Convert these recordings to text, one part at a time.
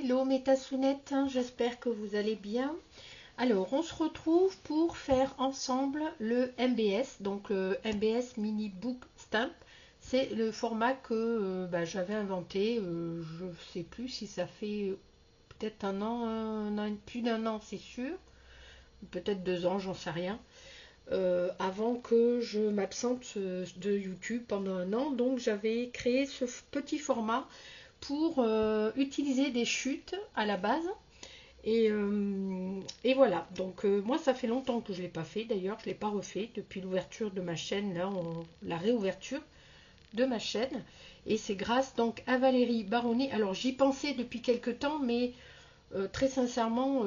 Hello Métasounette, j'espère que vous allez bien. Alors, on se retrouve pour faire ensemble le MBS, donc le MBS Mini Book Stamp. C'est le format que j'avais inventé, je ne sais plus si ça fait peut-être un an, plus d'un an c'est sûr, peut-être 2 ans, j'en sais rien. Avant que je m'absente de YouTube pendant un an, donc j'avais créé ce petit format pour utiliser des chutes à la base. Et voilà, donc moi ça fait longtemps que je ne l'ai pas fait, d'ailleurs je ne l'ai pas refait depuis l'ouverture de ma chaîne, là, la réouverture de ma chaîne. Et c'est grâce donc à Valérie Baronnet. Alors j'y pensais depuis quelques temps, mais très sincèrement,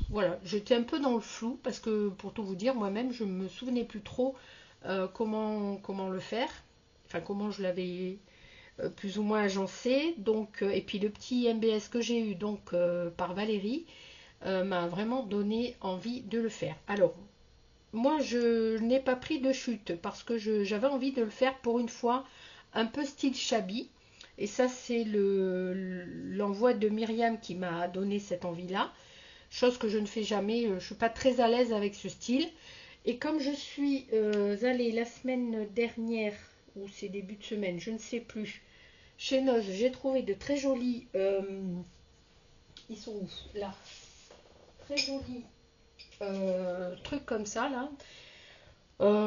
voilà, j'étais un peu dans le flou, parce que pour tout vous dire, moi-même je ne me souvenais plus trop comment le faire, enfin comment je l'avais plus ou moins agencé. Donc, et puis le petit MBS que j'ai eu donc par Valérie m'a vraiment donné envie de le faire. Alors, moi je n'ai pas pris de chute parce que j'avais envie de le faire pour une fois un peu style shabby. Et ça c'est l'envoi de Myriam qui m'a donné cette envie-là. Chose que je ne fais jamais, je ne suis pas très à l'aise avec ce style. Et comme je suis allée la semaine dernière, ou c'est début de semaine, je ne sais plus, chez Noz, j'ai trouvé de très jolis, ils sont où là, très jolis trucs comme ça là.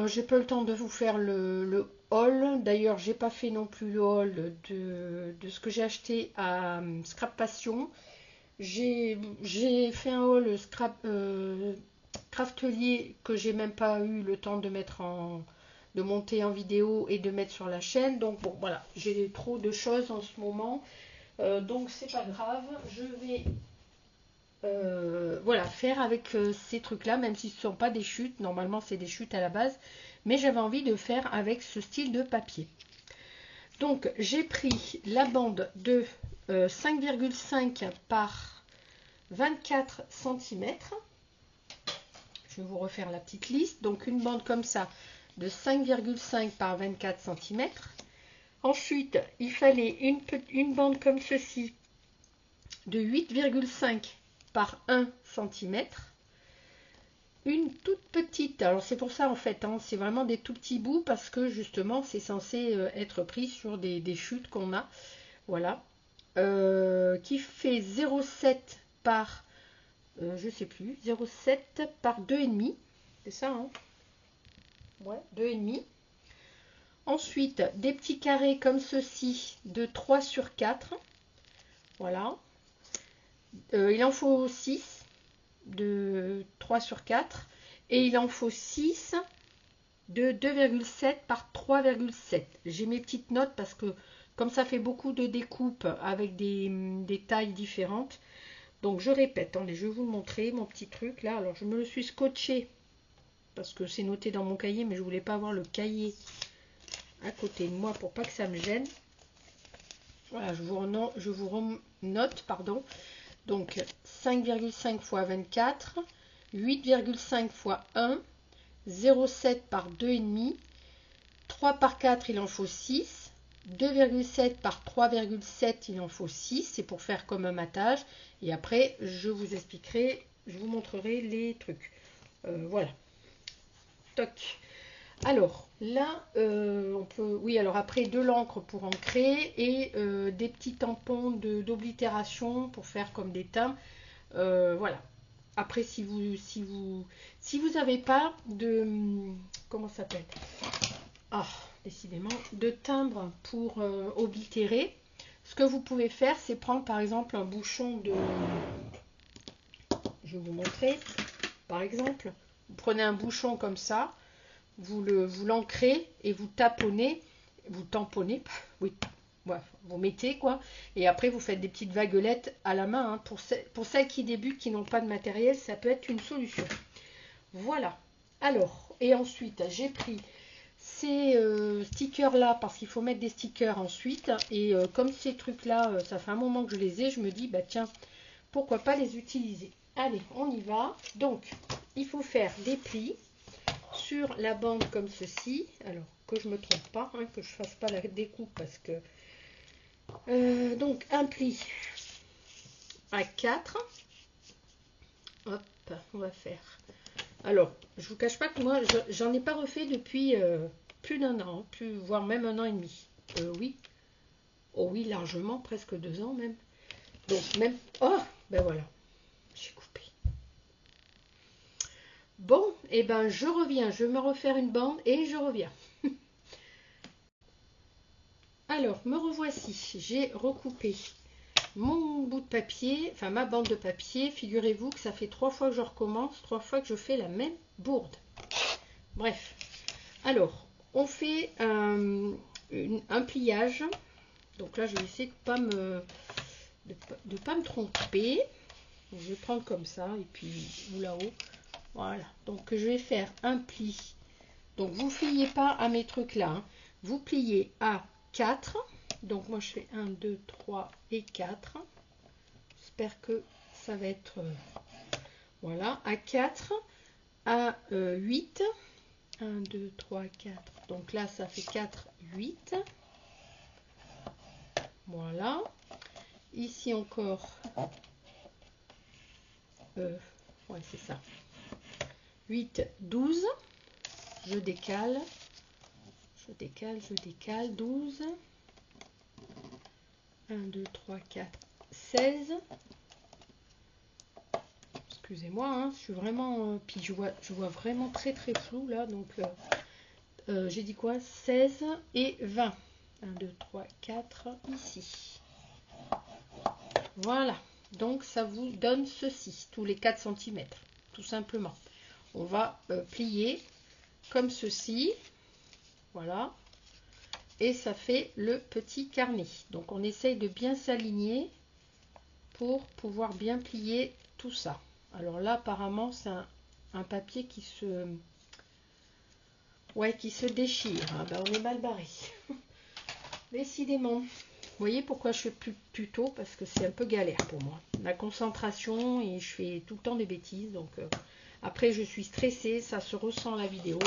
J'ai pas le temps de vous faire le haul. D'ailleurs, j'ai pas fait non plus le haul de ce que j'ai acheté à Scrap Passion. J'ai fait un haul Craftelier que j'ai même pas eu le temps de mettre de monter en vidéo et de mettre sur la chaîne. Donc bon, voilà, j'ai trop de choses en ce moment. Donc c'est pas grave, je vais voilà, faire avec ces trucs là, même si ce ne sont pas des chutes, normalement c'est des chutes à la base, mais j'avais envie de faire avec ce style de papier. Donc j'ai pris la bande de 5,5 par 24 cm. Je vais vous refaire la petite liste. Donc une bande comme ça de 5,5 par 24 cm. Ensuite, il fallait une bande comme ceci de 8,5 par 1 cm. Une toute petite, alors c'est pour ça en fait, hein, c'est vraiment des tout petits bouts parce que justement c'est censé être pris sur des chutes qu'on a. Voilà. Qui fait 0,7 par, je sais plus, 0,7 par 2,5. C'est ça, hein? Ouais, 2,5. Ensuite, des petits carrés comme ceci de 3 sur 4. Voilà. Il en faut 6 de 3 sur 4. Et il en faut 6 de 2,7 par 3,7. J'ai mes petites notes parce que comme ça fait beaucoup de découpes avec des tailles différentes. Donc je répète, attendez, je vais vous le montrer, mon petit truc là. Alors je me le suis scotché parce que c'est noté dans mon cahier, mais je voulais pas avoir le cahier à côté de moi pour pas que ça me gêne. Voilà, je vous renote, pardon. Donc 5,5 x 24, 8,5 x 1, 0,7 par 2,5, 3 par 4 il en faut 6, 2,7 par 3,7 il en faut 6, c'est pour faire comme un matage. Et après je vous expliquerai, je vous montrerai les trucs. Voilà. Toc. Alors là, on peut, oui, alors après de l'encre pour ancrer et des petits tampons d'oblitération pour faire comme des timbres. Voilà. Après, si vous n'avez pas de, comment ça s'appelle? Ah, décidément, de timbre pour oblitérer, ce que vous pouvez faire, c'est prendre par exemple un bouchon de, je vais vous montrer, par exemple, vous prenez un bouchon comme ça. Vous l'ancrez et vous tamponnez, oui, ouais, vous mettez quoi, et après vous faites des petites vaguelettes à la main, hein. Pour celles qui débutent, qui n'ont pas de matériel, ça peut être une solution. Voilà. Alors, et ensuite j'ai pris ces stickers là parce qu'il faut mettre des stickers ensuite, et comme ces trucs là, ça fait un moment que je les ai, je me dis bah tiens, pourquoi pas les utiliser. Allez, on y va. Donc il faut faire des plis sur la bande comme ceci. Alors que je me trompe pas, hein, que je fasse pas la découpe parce que donc un pli à 4. Hop, on va faire. Alors, je vous cache pas que moi, j'en ai pas refait depuis plus d'un an, voire même un an et demi. Oui. Oh oui, largement, presque 2 ans même. Donc même... Oh, ben voilà. J'ai coupé. Bon, et ben je reviens. Je vais me refaire une bande et je reviens. Alors, me revoici. J'ai recoupé mon bout de papier, enfin ma bande de papier. Figurez-vous que ça fait 3 fois que je recommence, 3 fois que je fais la même bourde. Bref. Alors, on fait un pliage. Donc là, je vais essayer de pas me tromper. Donc, je vais prendre comme ça et puis ou là-haut. Voilà. Donc je vais faire un pli. Donc vous ne pliez pas à mes trucs là. Hein. Vous pliez à 4. Donc moi je fais 1, 2, 3 et 4. J'espère que ça va être... voilà. À 4. À 8. 1, 2, 3, 4. Donc là ça fait 4, 8. Voilà. Ici encore... ouais c'est ça. 8, 12. Je décale. Je décale, 12. 1, 2, 3, 4, 16. Excusez-moi, hein, je suis vraiment... puis je vois vraiment très très flou là. Donc, j'ai dit quoi? 16 et 20. 1, 2, 3, 4, ici. Voilà. Donc, ça vous donne ceci, tous les 4 cm, tout simplement. On va plier comme ceci. Voilà. Et ça fait le petit carnet. Donc, on essaye de bien s'aligner pour pouvoir bien plier tout ça. Alors là, apparemment, c'est un papier qui se... ouais, qui se déchire. Ah ben, on est mal barré. Décidément. Vous voyez pourquoi je fais plus tôt? Parce que c'est un peu galère pour moi. La concentration et je fais tout le temps des bêtises. Donc, après, je suis stressée. Ça se ressent la vidéo.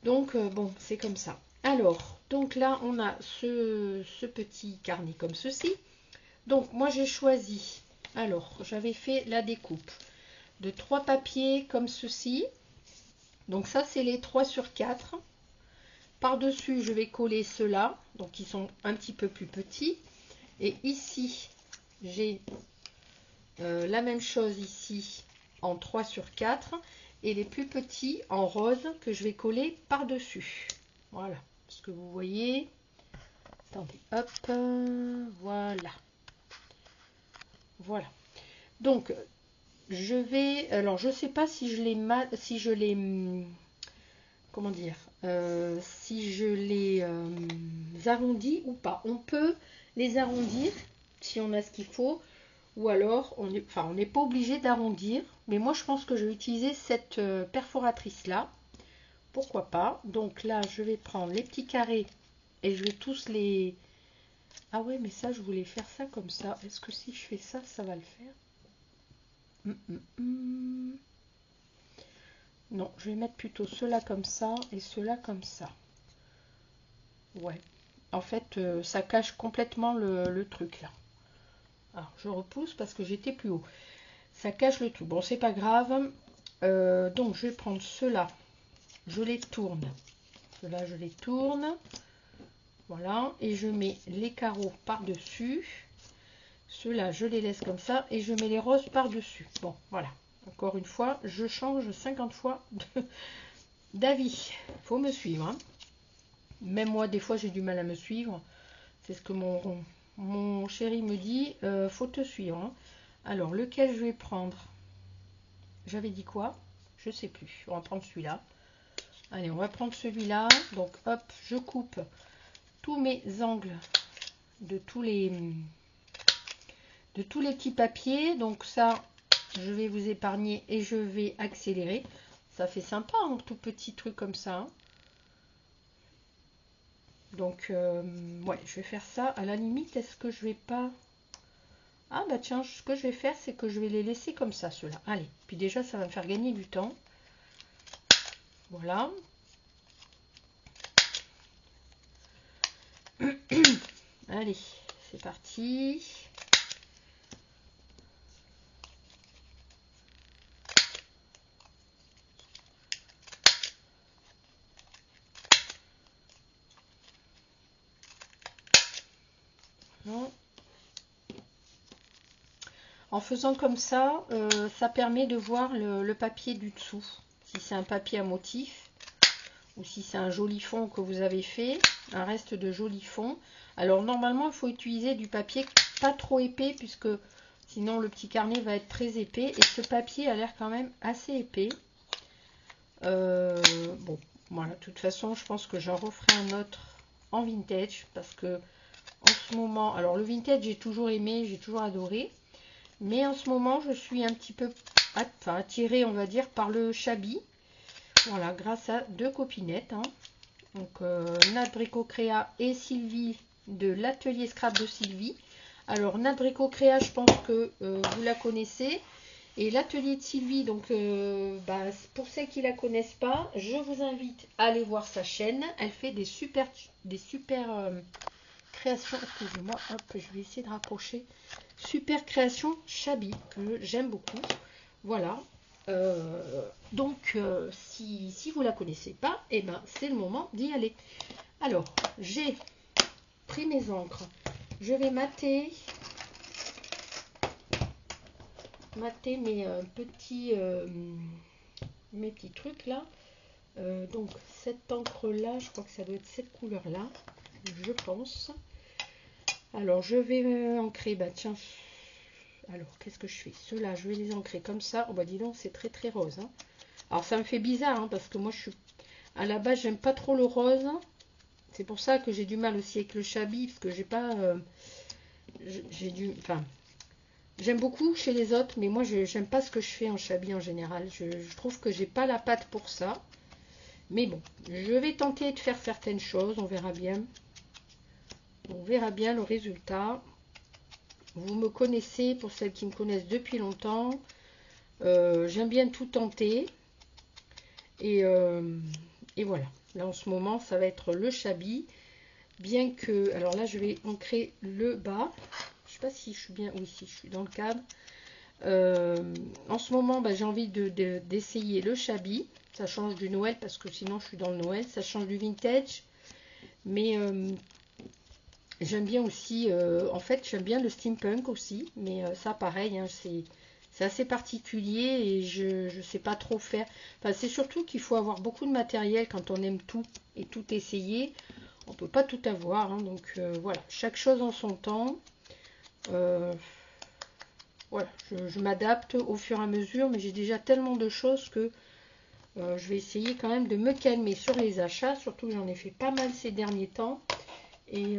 Donc, bon, c'est comme ça. Alors, donc là, on a ce petit carnet comme ceci. Donc, moi, j'ai choisi... alors, j'avais fait la découpe de 3 papiers comme ceci. Donc, ça, c'est les 3 sur 4. Par-dessus, je vais coller ceux-là. Donc, ils sont un petit peu plus petits. Et ici, j'ai la même chose ici en 3 sur 4. Et les plus petits en rose que je vais coller par-dessus. Voilà. Ce que vous voyez. Attendez, hop. Voilà. Voilà. Donc, je vais... alors, je ne sais pas si je les... comment dire, si je les arrondis ou pas. On peut les arrondir si on a ce qu'il faut, ou alors on n'est pas obligé d'arrondir, mais moi je pense que je vais utiliser cette perforatrice là, pourquoi pas. Donc là je vais prendre les petits carrés et je vais tous les... ah ouais, mais ça je voulais faire ça comme ça. Est-ce que si je fais ça, ça va le faire? Non, je vais mettre plutôt ceux-là comme ça et ceux-là comme ça. Ouais. En fait, ça cache complètement le truc là. Alors, je repousse parce que j'étais plus haut. Ça cache le tout. Bon, c'est pas grave. Donc, je vais prendre ceux-là. Je les tourne. Ceux-là, je les tourne. Voilà. Et je mets les carreaux par-dessus. Ceux-là, je les laisse comme ça. Et je mets les roses par-dessus. Bon, voilà. Encore une fois, je change 50 fois d'avis. Faut me suivre. Hein. Même moi, des fois, j'ai du mal à me suivre. C'est ce que mon chéri me dit. Faut te suivre. Hein. Alors, lequel je vais prendre? J'avais dit quoi? Je sais plus. On va prendre celui-là. Allez, on va prendre celui-là. Donc, hop, je coupe tous mes angles de tous les petits papiers. Donc, ça, je vais vous épargner et je vais accélérer. Ça fait sympa, un tout petit truc comme ça. Hein. Donc, ouais, je vais faire ça. À la limite, est-ce que je vais pas... ah, bah tiens, ce que je vais faire, c'est que je vais les laisser comme ça, ceux-là. Allez, puis déjà, ça va me faire gagner du temps. Voilà. Allez, c'est parti. Voilà. En faisant comme ça, ça permet de voir le papier du dessous. Si c'est un papier à motif ou si c'est un joli fond que vous avez fait, un reste de joli fond. Alors normalement, il faut utiliser du papier pas trop épais puisque sinon le petit carnet va être très épais. Et ce papier a l'air quand même assez épais. Bon, voilà, de toute façon, je pense que j'en referai un autre en vintage parce que en ce moment, alors le vintage j'ai toujours aimé, j'ai toujours adoré. Mais en ce moment, je suis un petit peu attirée, on va dire, par le Shabby. Voilà, grâce à deux copinettes. Hein. Donc, Nat Brico Créa et Sylvie de l'atelier Scrap de Sylvie. Alors, Nat Brico Créa, je pense que vous la connaissez. Et l'atelier de Sylvie, donc, pour celles qui ne la connaissent pas, je vous invite à aller voir sa chaîne. Elle fait des super création, excusez-moi, hop, je vais essayer de rapprocher. Super création Shabby que j'aime beaucoup. Voilà. Donc, si vous la connaissez pas, et ben c'est le moment d'y aller. Alors, j'ai pris mes encres. Je vais mater mes petits trucs là. Donc, cette encre là, je crois que ça doit être cette couleur là, je pense. Alors, je vais ancrer, bah tiens, alors qu'est-ce que je fais? Ceux-là, je vais les ancrer comme ça. Oh bah dis donc, c'est très très rose. Hein. Alors, ça me fait bizarre, hein, parce que moi, à la base, j'aime pas trop le rose. C'est pour ça que j'ai du mal aussi avec le Shabby, parce que j'ai pas... j'aime beaucoup chez les autres, mais moi, j'aime pas ce que je fais en Shabby en général. Je trouve que j'ai pas la patte pour ça. Mais bon, je vais tenter de faire certaines choses, on verra bien. On verra bien le résultat. Vous me connaissez, pour celles qui me connaissent depuis longtemps. J'aime bien tout tenter. Et voilà. Là, en ce moment, ça va être le Shabby. Bien que... Alors là, je vais ancrer le bas. Je sais pas si je suis bien... Oui, si je suis dans le cadre. En ce moment, j'ai envie d'essayer le Shabby. Ça change du Noël, parce que sinon, je suis dans le Noël. Ça change du vintage. Mais... j'aime bien aussi, en fait, j'aime bien le steampunk aussi, mais ça, pareil, hein, c'est assez particulier et je ne sais pas trop faire. Enfin, c'est surtout qu'il faut avoir beaucoup de matériel quand on aime tout et tout essayer. On ne peut pas tout avoir, hein, donc voilà, chaque chose en son temps. Voilà, je m'adapte au fur et à mesure, mais j'ai déjà tellement de choses que je vais essayer quand même de me calmer sur les achats, surtout que j'en ai fait pas mal ces derniers temps. Et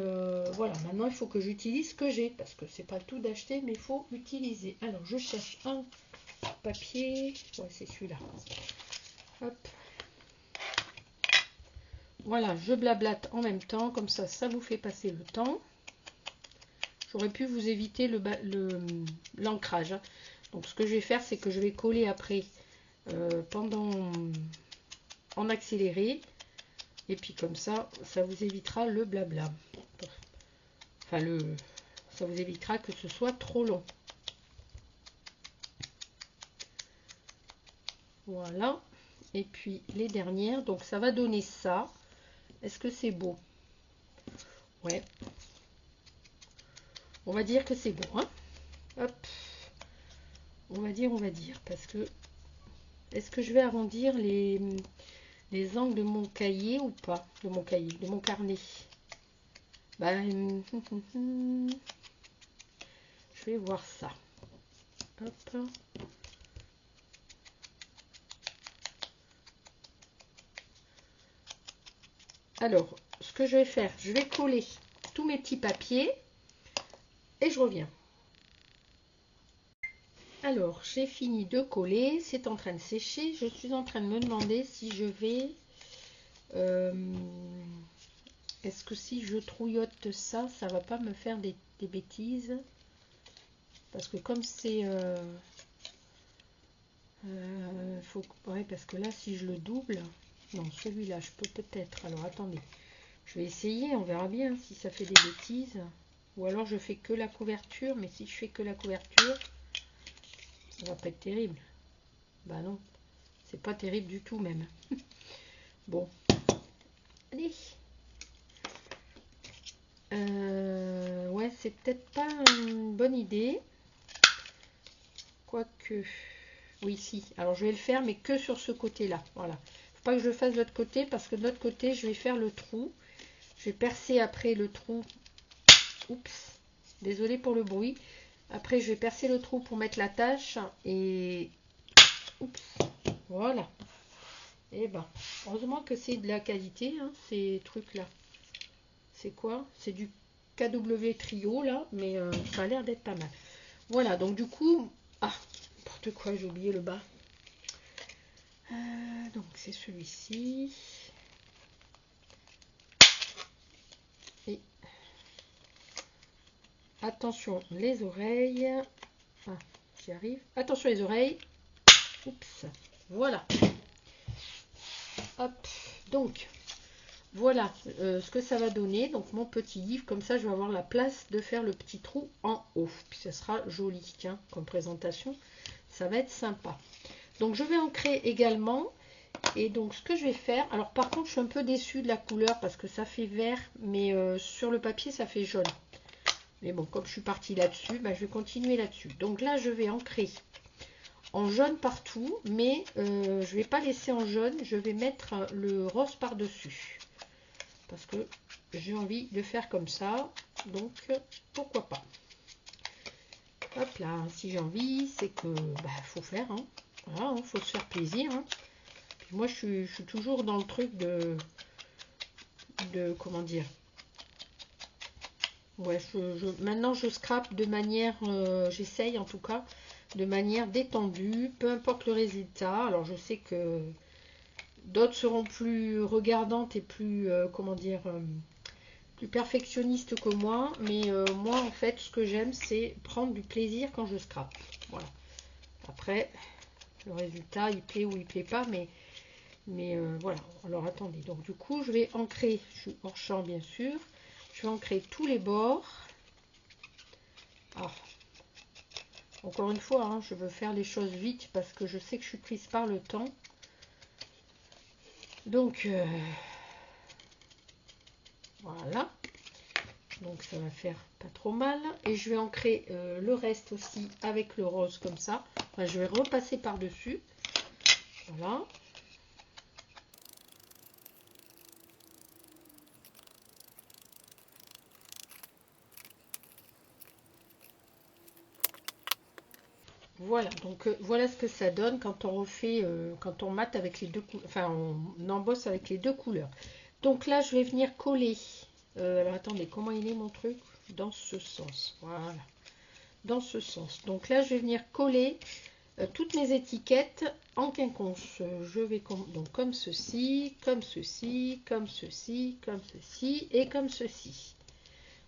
voilà, maintenant il faut que j'utilise ce que j'ai, parce que c'est pas tout d'acheter, mais il faut utiliser. Alors je cherche un papier, ouais c'est celui-là. Hop. Voilà, je blablate en même temps, comme ça vous fait passer le temps. J'aurais pu vous éviter l'ancrage. Hein. Donc ce que je vais faire, c'est que je vais coller après en accéléré. Et puis comme ça vous évitera le blabla. Enfin, ça vous évitera que ce soit trop long. Voilà. Et puis les dernières. Donc ça va donner ça. Est-ce que c'est beau? Ouais. On va dire que c'est beau. Hein, hop. On va dire. Parce que... Est-ce que je vais arrondir les angles de mon cahier ou pas? De mon cahier, de mon carnet. Je vais voir ça. Hop. Alors, ce que je vais faire, je vais coller tous mes petits papiers et je reviens. Alors, j'ai fini de coller, c'est en train de sécher. Je suis en train de me demander si je vais... est-ce que si je trouillote ça, ça va pas me faire des bêtises? Parce que comme c'est... ouais, parce que là, si je le double... Non, celui-là, je peux peut-être... Alors, attendez. Je vais essayer, on verra bien si ça fait des bêtises. Ou alors, je fais que la couverture. Mais si je fais que la couverture, ça va pas être terrible. Bah non, c'est pas terrible du tout même. Bon. Allez. Ouais, c'est peut-être pas une bonne idée. Quoique, oui, si. Alors, je vais le faire, mais que sur ce côté-là. Voilà. Faut pas que je le fasse de l'autre côté, parce que de l'autre côté, je vais faire le trou. Je vais percer après le trou. Oups. Désolée pour le bruit. Après, je vais percer le trou pour mettre la tâche. Et... Oups. Voilà. Et ben, heureusement que c'est de la qualité, hein, ces trucs-là. C'est quoi? C'est du KW Trio, là. Mais ça a l'air d'être pas mal. Voilà, donc du coup... Ah, n'importe quoi, j'ai oublié le bas. Donc, c'est celui-ci. Et... Attention, les oreilles. Ah, j'y arrive. Attention les oreilles. Oups. Voilà. Hop. Donc, voilà ce que ça va donner. Donc, mon petit livre. Comme ça, je vais avoir la place de faire le petit trou en haut. Puis, ça sera joli, tiens, comme présentation. Ça va être sympa. Donc, je vais ancrer également. Et donc, ce que je vais faire... Alors, par contre, je suis un peu déçue de la couleur parce que ça fait vert. Mais sur le papier, ça fait jaune. Mais bon, comme je suis partie là-dessus, bah, je vais continuer là-dessus. Donc là, je vais ancrer en jaune partout, mais je ne vais pas laisser en jaune. Je vais mettre le rose par-dessus. Parce que j'ai envie de faire comme ça. Donc, pourquoi pas. Hop là, si j'ai envie, c'est que bah, faut faire. Hein. Voilà, hein, faut se faire plaisir. Hein. Puis moi, je suis toujours dans le truc de comment dire. Ouais, maintenant je scrape de manière, j'essaye en tout cas, de manière détendue, peu importe le résultat. Alors je sais que d'autres seront plus regardantes et plus, comment dire, plus perfectionnistes que moi. Mais moi en fait, ce que j'aime, c'est prendre du plaisir quand je scrape. Voilà. Après, le résultat, il plaît ou il plaît pas, mais voilà. Alors attendez, donc du coup, je vais ancrer, je suis hors champ bien sûr. Je vais ancrer tous les bords. Ah. Encore une fois, hein, je veux faire les choses vite parce que je sais que je suis prise par le temps. Donc, voilà. Donc, ça va faire pas trop mal. Et je vais ancrer le reste aussi avec le rose comme ça. Enfin, je vais repasser par-dessus. Voilà. Voilà, donc voilà ce que ça donne quand on refait, quand on mate avec les deux couleurs, enfin on embosse avec les deux couleurs. Donc là, je vais venir coller. Alors attendez, comment il est mon truc? Dans ce sens, voilà. Dans ce sens. Donc là, je vais venir coller toutes mes étiquettes en quinconce. Je vais donc comme ceci, comme ceci, comme ceci, comme ceci et comme ceci.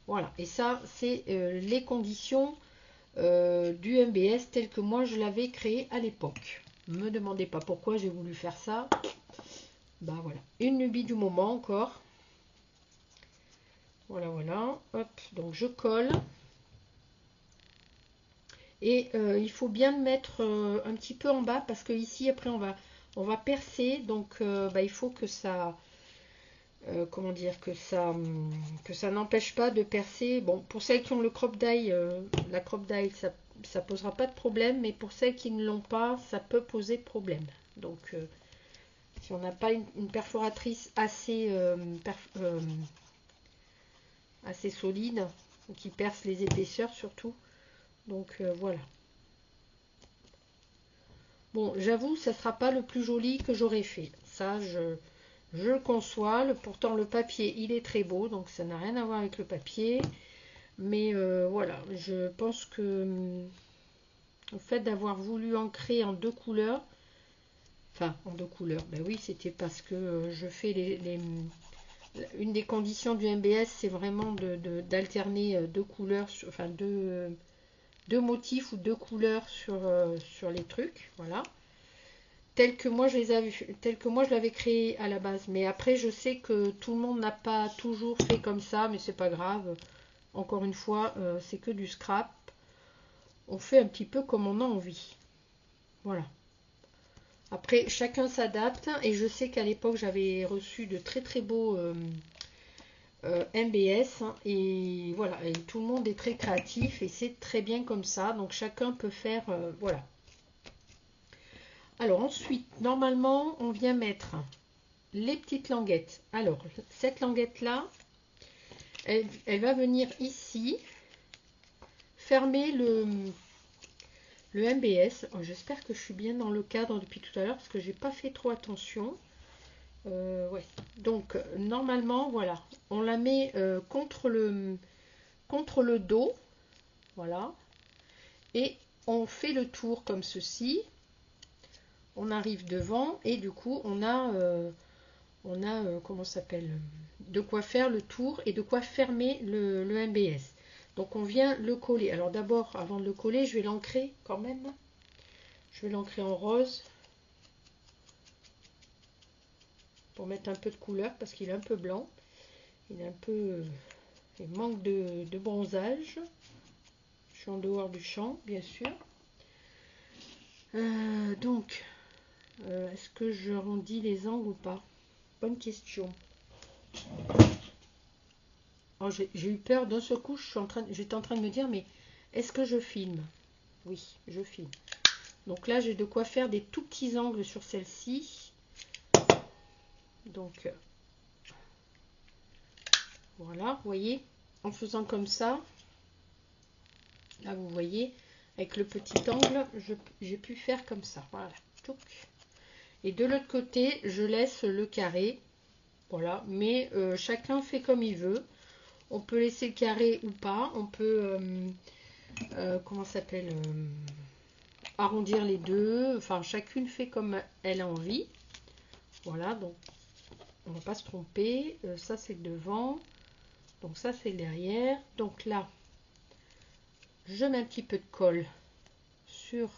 Voilà, et ça, c'est les conditions du MBS tel que moi je l'avais créé à l'époque. Ne me demandez pas pourquoi j'ai voulu faire ça. Bah voilà, une lubie du moment encore. Voilà, voilà. Hop, donc je colle. Et il faut bien le mettre un petit peu en bas parce que ici après on va percer. Donc bah, il faut que ça... comment dire, que ça n'empêche pas de percer. Bon, pour celles qui ont le crop die, la crop die, ça posera pas de problème, mais pour celles qui ne l'ont pas, ça peut poser problème. Donc, si on n'a pas une perforatrice assez, assez solide, qui perce les épaisseurs surtout. Donc, voilà. Bon, j'avoue, ça ne sera pas le plus joli que j'aurais fait. Ça, je le conçois. Pourtant, le papier, il est très beau, donc ça n'a rien à voir avec le papier. Mais voilà, je pense que le fait d'avoir voulu ancrer en deux couleurs, enfin en deux couleurs, ben oui, c'était parce que je fais une des conditions du MBS, c'est vraiment d'alterner deux couleurs, enfin deux motifs ou deux couleurs sur les trucs, voilà. Tel que moi je l'avais créé à la base. Mais après, je sais que tout le monde n'a pas toujours fait comme ça, mais c'est pas grave. Encore une fois, c'est que du scrap. On fait un petit peu comme on a envie. Voilà. Après, chacun s'adapte. Et je sais qu'à l'époque, j'avais reçu de très très beaux MBS, hein, et voilà, et tout le monde est très créatif et c'est très bien comme ça, donc chacun peut faire, voilà. Alors ensuite, normalement, on vient mettre les petites languettes. Alors, cette languette-là, elle va venir ici, fermer le MBS. Oh, j'espère que je suis bien dans le cadre depuis tout à l'heure, parce que j'ai pas fait trop attention. Ouais. Donc, normalement, voilà, on la met contre le dos, voilà, et on fait le tour comme ceci. On arrive devant et du coup on a comment ça s'appelle, de quoi faire le tour et de quoi fermer le MBS. Donc on vient le coller. Alors d'abord, avant de le coller, je vais l'ancrer quand même. Je vais l'ancrer en rose pour mettre un peu de couleur parce qu'il est un peu blanc. Il est un peu, il manque de bronzage. Je suis en dehors du champ, bien sûr. Donc, est-ce que je arrondis les angles ou pas? Bonne question. Oh, j'ai eu peur d'un seul coup. J'étais en train de me dire, mais est-ce que je filme? Oui, je filme. Donc là, j'ai de quoi faire des tout petits angles sur celle-ci. Donc, voilà, vous voyez, en faisant comme ça, là, vous voyez, avec le petit angle, j'ai pu faire comme ça. Voilà. Et de l'autre côté, je laisse le carré. Voilà, mais chacun fait comme il veut. On peut laisser le carré ou pas. On peut, comment ça s'appelle, arrondir les deux. Enfin, chacune fait comme elle a envie. Voilà, donc on va pas se tromper. Ça, c'est le devant. Donc ça, c'est le derrière. Donc là, je mets un petit peu de colle sur...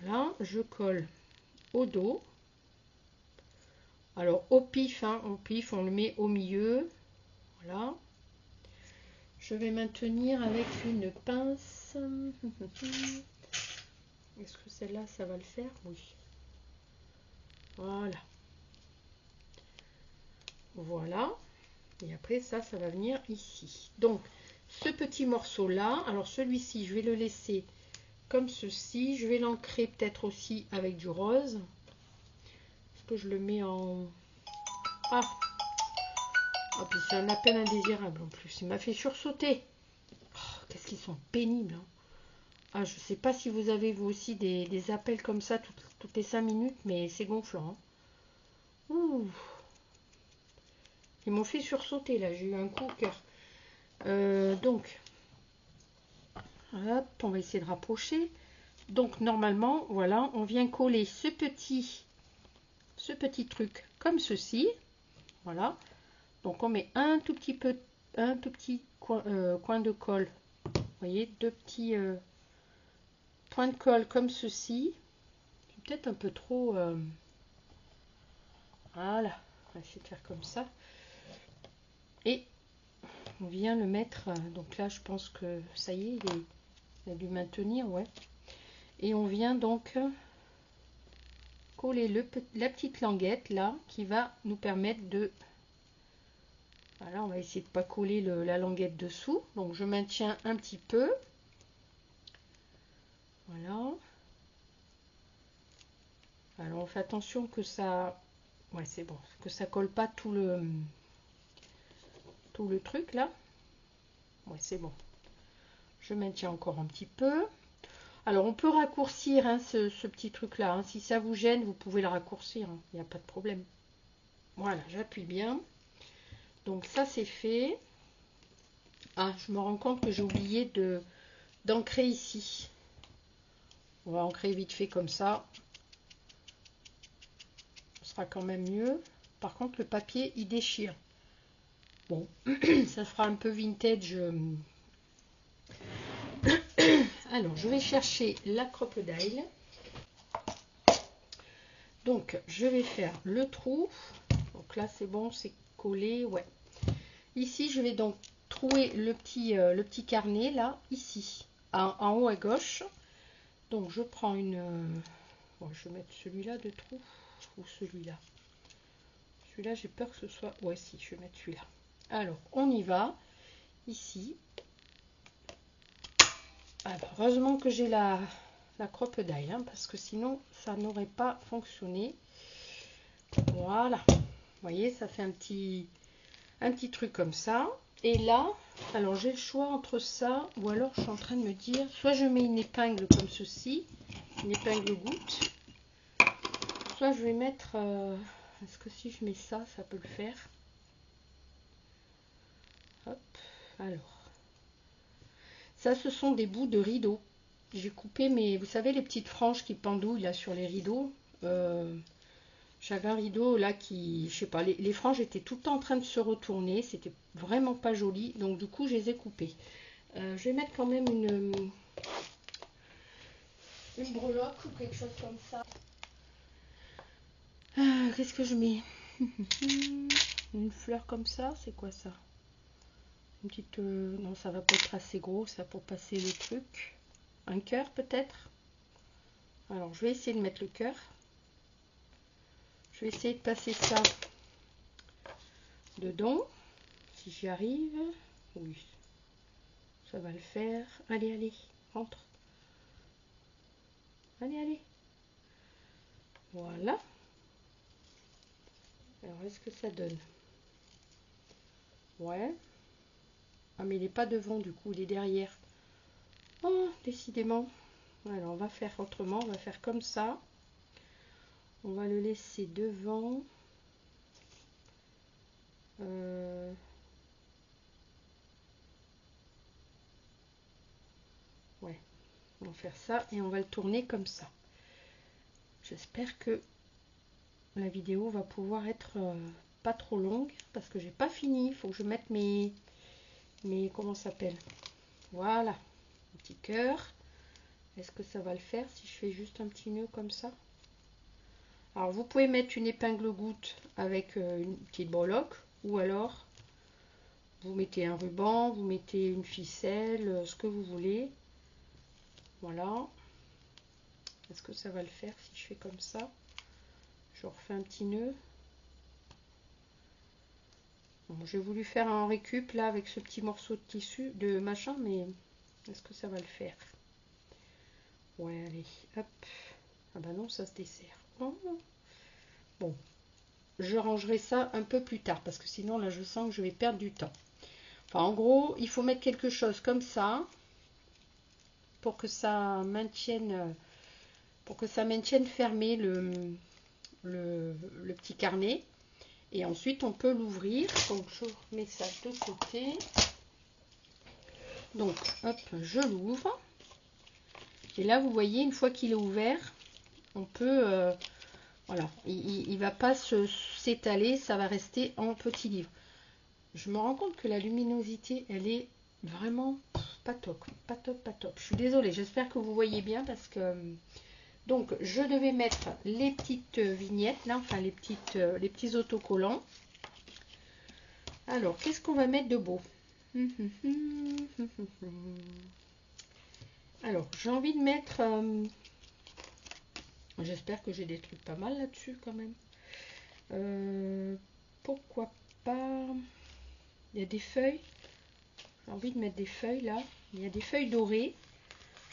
Voilà, je colle au dos. Alors, au pif, hein, au pif, on le met au milieu. Voilà. Je vais maintenir avec une pince. Est-ce que celle-là, ça va le faire? Oui. Voilà. Voilà. Et après, ça va venir ici. Donc, ce petit morceau-là, alors celui-ci, je vais le laisser comme ceci. Je vais l'ancrer peut-être aussi avec du rose. Est-ce que je le mets en... Ah, oh, puis c'est un appel indésirable en plus. Il m'a fait sursauter. Oh, qu'est-ce qu'ils sont pénibles, hein. Ah, je sais pas si vous avez vous aussi des appels comme ça toutes les 5 minutes, mais c'est gonflant, hein. Ouh. Ils m'ont fait sursauter là, j'ai eu un coup au cœur. Donc, hop, on va essayer de rapprocher. Donc normalement, voilà, on vient coller ce petit truc comme ceci. Voilà. Donc on met un tout petit coin de colle. Vous voyez, deux petits points de colle comme ceci. Peut-être un peu trop. Voilà. On va essayer de faire comme ça. Et on vient le mettre. Donc là, je pense que ça y est, il a dû maintenir, ouais. Et on vient donc coller la petite languette là qui va nous permettre de... Voilà, on va essayer de ne pas coller la languette dessous. Donc je maintiens un petit peu. Voilà. Alors on fait attention que ça... Ouais, c'est bon. Que ça colle pas tout le truc là. Ouais, c'est bon. Je maintiens encore un petit peu. Alors on peut raccourcir, hein, ce petit truc là, hein. Si ça vous gêne, vous pouvez le raccourcir, hein. Il n'y a pas de problème. Voilà, j'appuie bien. Donc ça c'est fait. Ah, je me rends compte que j'ai oublié d'ancrer ici. On va ancrer vite fait comme ça. Ce sera quand même mieux. Par contre, le papier, il déchire. Bon, ça fera un peu vintage. Alors, je vais chercher la crocodile. Donc, je vais faire le trou. Donc là, c'est bon, c'est collé. Ouais. Ici, je vais donc trouer le petit carnet, là, ici, en haut à gauche. Donc, je prends une... Bon, je vais mettre celui-là de trou ou celui-là. Celui-là, j'ai peur que ce soit... Ouais, si, je vais mettre celui-là. Alors, on y va. Ici. Alors, heureusement que j'ai la croppe d'ail, hein, parce que sinon, ça n'aurait pas fonctionné. Voilà. Vous voyez, ça fait un petit truc comme ça. Et là, alors j'ai le choix entre ça, ou alors je suis en train de me dire, soit je mets une épingle comme ceci, une épingle goutte, soit je vais mettre, est-ce que si je mets ça, ça peut le faire? Hop, alors. Ça, ce sont des bouts de rideaux. J'ai coupé mes, vous savez, les petites franges qui pendouillent là sur les rideaux. J'avais un rideau là qui, je sais pas, les franges étaient tout le temps en train de se retourner. C'était vraiment pas joli. Donc du coup, je les ai coupées. Je vais mettre quand même une breloque ou quelque chose comme ça. Qu'est-ce que je mets? Une fleur comme ça, c'est quoi ça? Une petite... non, ça va pas être assez gros, ça, pour passer le truc. Un cœur peut-être. Alors, je vais essayer de mettre le cœur. Je vais essayer de passer ça dedans. Si j'y arrive. Oui, ça va le faire. Allez, allez, rentre. Allez, allez. Voilà. Alors, est-ce que ça donne? Ouais. Ah, mais il n'est pas devant, du coup, il est derrière. Oh, décidément. Alors, on va faire autrement. On va faire comme ça. On va le laisser devant. Ouais. On va faire ça et on va le tourner comme ça. J'espère que la vidéo va pouvoir être pas trop longue parce que j'ai pas fini. Il faut que je mette mes comment ça s'appelle? Voilà, un petit cœur. Est-ce que ça va le faire si je fais juste un petit nœud comme ça? Alors vous pouvez mettre une épingle goutte avec une petite breloque, ou alors vous mettez un ruban, vous mettez une ficelle, ce que vous voulez. Voilà. Est-ce que ça va le faire si je fais comme ça? Je refais un petit nœud. Bon, j'ai voulu faire un récup là avec ce petit morceau de tissu, de machin, mais est-ce que ça va le faire? Ouais, allez, hop. Ah bah non, ça se dessert. Oh. Bon, je rangerai ça un peu plus tard parce que sinon là je sens que je vais perdre du temps. Enfin, en gros, il faut mettre quelque chose comme ça pour que ça maintienne fermé le petit carnet. Et ensuite, on peut l'ouvrir. Donc, je mets ça de côté. Donc, hop, je l'ouvre. Et là, vous voyez, une fois qu'il est ouvert, on peut... voilà, il ne va pas s'étaler, ça va rester en petit livre. Je me rends compte que la luminosité, elle est vraiment pas top, pas top, pas top. Je suis désolée, j'espère que vous voyez bien parce que... Donc, je devais mettre les petites vignettes, là, enfin les petits autocollants. Alors, qu'est-ce qu'on va mettre de beau? Alors, j'ai envie de mettre... j'espère que j'ai des trucs pas mal là-dessus quand même. Pourquoi pas... Il y a des feuilles. J'ai envie de mettre des feuilles là. Il y a des feuilles dorées.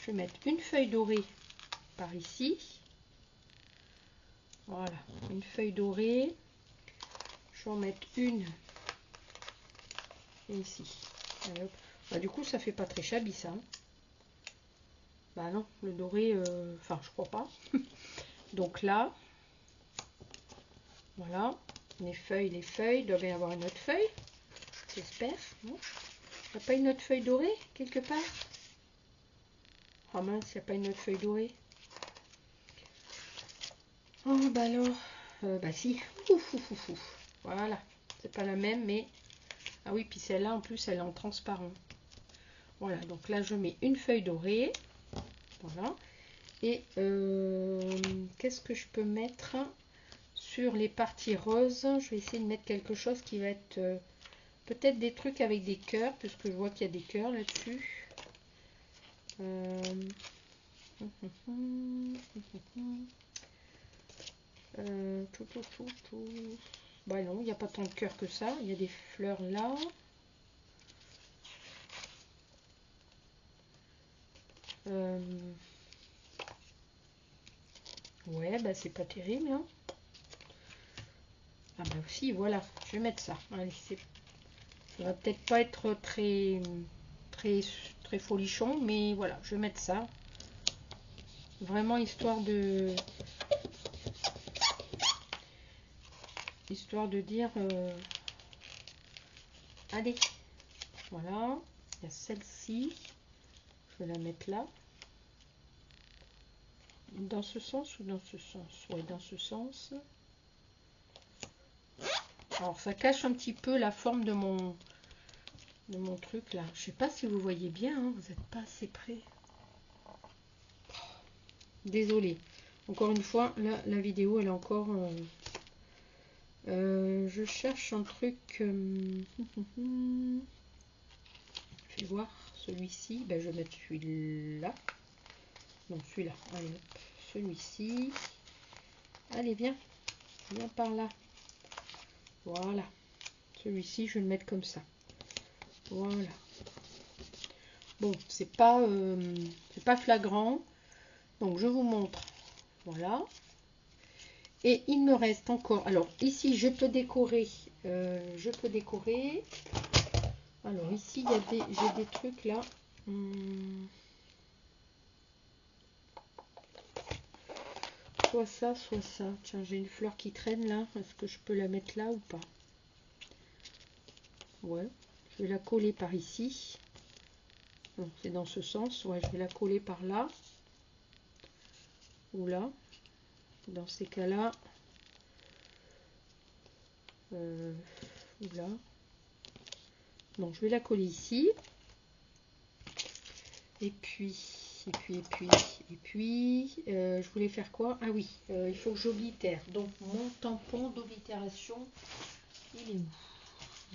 Je vais mettre une feuille dorée par ici. Voilà, une feuille dorée. Je vais en mettre une ici. Bah, du coup, ça fait pas très shabby ça. Hein. Bah non, le doré, enfin, je crois pas. Donc là, voilà, les feuilles, il doit y avoir une autre feuille. J'espère. Non, il n'y a pas une autre feuille dorée quelque part? Oh mince, il n'y a pas une autre feuille dorée. Oh bah alors, bah si. Ouf, ouf, ouf, ouf. Voilà, c'est pas la même, mais... Ah oui, puis celle-là, en plus, elle est en transparent. Voilà, donc là, je mets une feuille dorée. Voilà. Et qu'est-ce que je peux mettre sur les parties roses? Je vais essayer de mettre quelque chose qui va être... peut-être des trucs avec des cœurs, puisque je vois qu'il y a des cœurs là-dessus. Tout. Bah non, il n'y a pas tant de cœur que ça. Il y a des fleurs là. Ouais, bah c'est pas terrible, hein. Ah bah aussi, voilà, je vais mettre ça. Allez, ça va peut-être pas être très folichon, mais voilà, je vais mettre ça. Vraiment histoire de dire allez, voilà. Il y a celle-ci, je vais la mettre là. Dans ce sens ou dans ce sens? Ouais, dans ce sens. Alors ça cache un petit peu la forme de mon truc là. Je sais pas si vous voyez bien, hein, vous n'êtes pas assez près. Désolée. Encore une fois, là, la vidéo elle est encore. Je cherche un truc. Je vais voir celui-ci. Ben, je vais mettre celui-là. Non, celui-là. Allez, hop. Celui-ci. Allez, viens. Viens par là. Voilà. Celui-ci, je vais le mettre comme ça. Voilà. Bon, c'est pas flagrant. Donc, je vous montre. Voilà. Et il me reste encore. Alors, ici, je peux décorer. Alors, ici, j'ai des trucs là. Soit ça, soit ça. Tiens, j'ai une fleur qui traîne là. Est-ce que je peux la mettre là ou pas? Ouais. Je vais la coller par ici. C'est dans ce sens. Ouais, je vais la coller par là. Ou là. Dans ces cas-là. Ou là. Non, je vais la coller ici. Et puis, je voulais faire quoi? Ah oui, il faut que j'oblitère. Donc, mon tampon d'oblitération, il est où?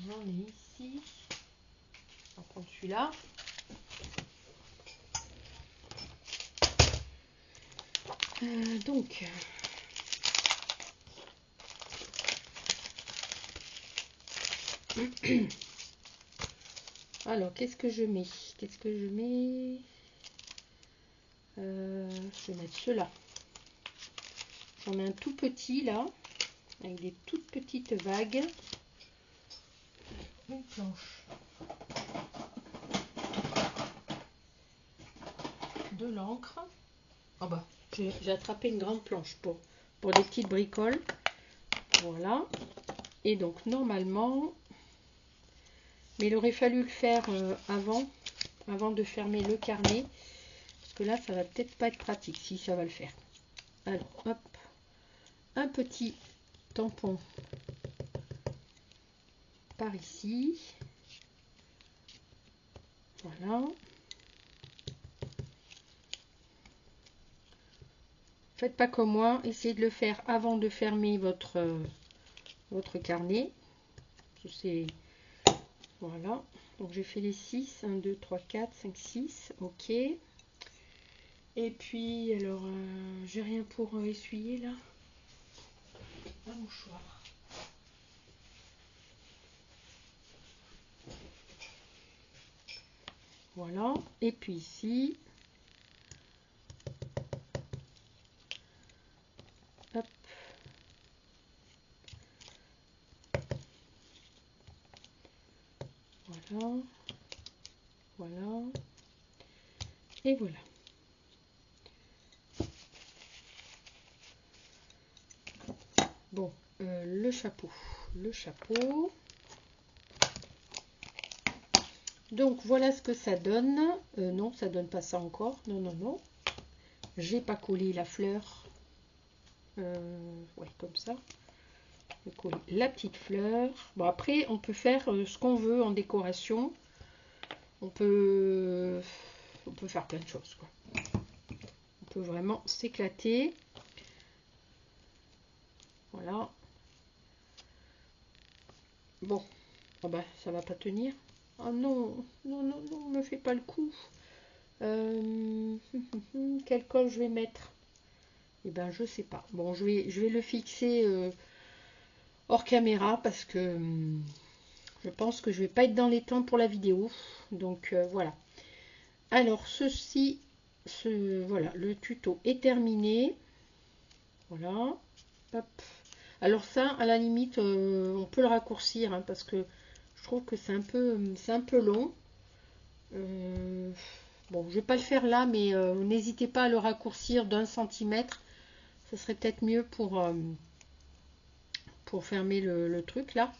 J'en ai ici. On va prendre celui-là. Donc, alors, qu'est-ce que je mets? Je vais mettre ceux-là. J'en ai un tout petit là, avec des toutes petites vagues. Une planche. De l'encre. Oh bah, j'ai attrapé une grande planche pour des petites bricoles. Voilà. Et donc, normalement, mais il aurait fallu le faire avant de fermer le carnet. Parce que là, ça va peut-être pas être pratique. Si, ça va le faire. Alors, hop. Un petit tampon par ici. Voilà. Faites pas comme moi, essayez de le faire avant de fermer votre carnet. Voilà. Donc j'ai fait les 6, 1, 2, 3, 4, 5, 6. Ok. Et puis, alors, j'ai rien pour essuyer là. Un mouchoir. Voilà. Et puis ici. Hop. Voilà. Voilà. Et voilà. Bon, le chapeau. Donc voilà ce que ça donne. Non, ça donne pas ça encore. Non. J'ai pas collé la fleur. Ouais, comme ça. Je vais coller la petite fleur. Bon, après, on peut faire ce qu'on veut en décoration. On peut faire plein de choses, quoi. On peut vraiment s'éclater. Voilà. Bon. Oh bah, ça va pas tenir. Oh non, non, me fais pas le coup. Quel col je vais mettre? Eh ben, je sais pas. Bon, je vais le fixer hors caméra parce que je pense que je vais pas être dans les temps pour la vidéo. Donc voilà. Alors ceci, voilà, le tuto est terminé. Voilà. Hop. Alors ça, à la limite, on peut le raccourcir hein, parce que je trouve que c'est un peu long. Bon, je vais pas le faire là, mais n'hésitez pas à le raccourcir d'1 centimètre. Ce serait peut-être mieux pour fermer le truc là.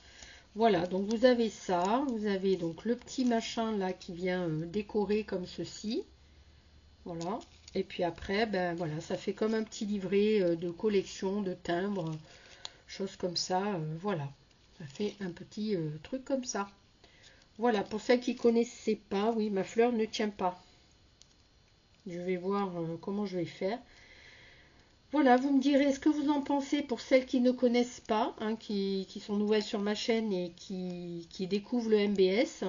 Voilà, donc vous avez ça. Vous avez donc le petit machin là qui vient décorer comme ceci. Voilà. Et puis après, ben voilà, ça fait comme un petit livret de collection, de timbres, choses comme ça. Voilà, ça fait un petit truc comme ça. Voilà, pour celles qui ne connaissaient pas, oui, ma fleur ne tient pas. Je vais voir comment je vais faire. Voilà, vous me direz ce que vous en pensez pour celles qui ne connaissent pas, hein, qui sont nouvelles sur ma chaîne et qui découvrent le MBS.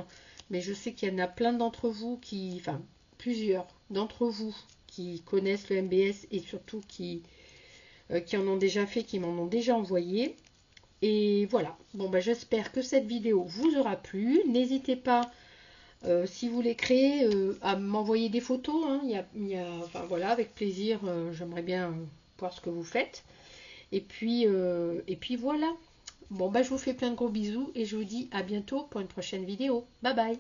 Mais je sais qu'il y en a plein d'entre vous enfin plusieurs d'entre vous qui connaissent le MBS et surtout qui en ont déjà fait, qui m'en ont déjà envoyé. Et voilà, bon bah j'espère que cette vidéo vous aura plu. N'hésitez pas, si vous voulez créer, à m'envoyer des photos. Hein. Enfin, voilà, avec plaisir, j'aimerais bien voir ce que vous faites. Et puis voilà. Bon bah je vous fais plein de gros bisous et je vous dis à bientôt pour une prochaine vidéo. Bye bye.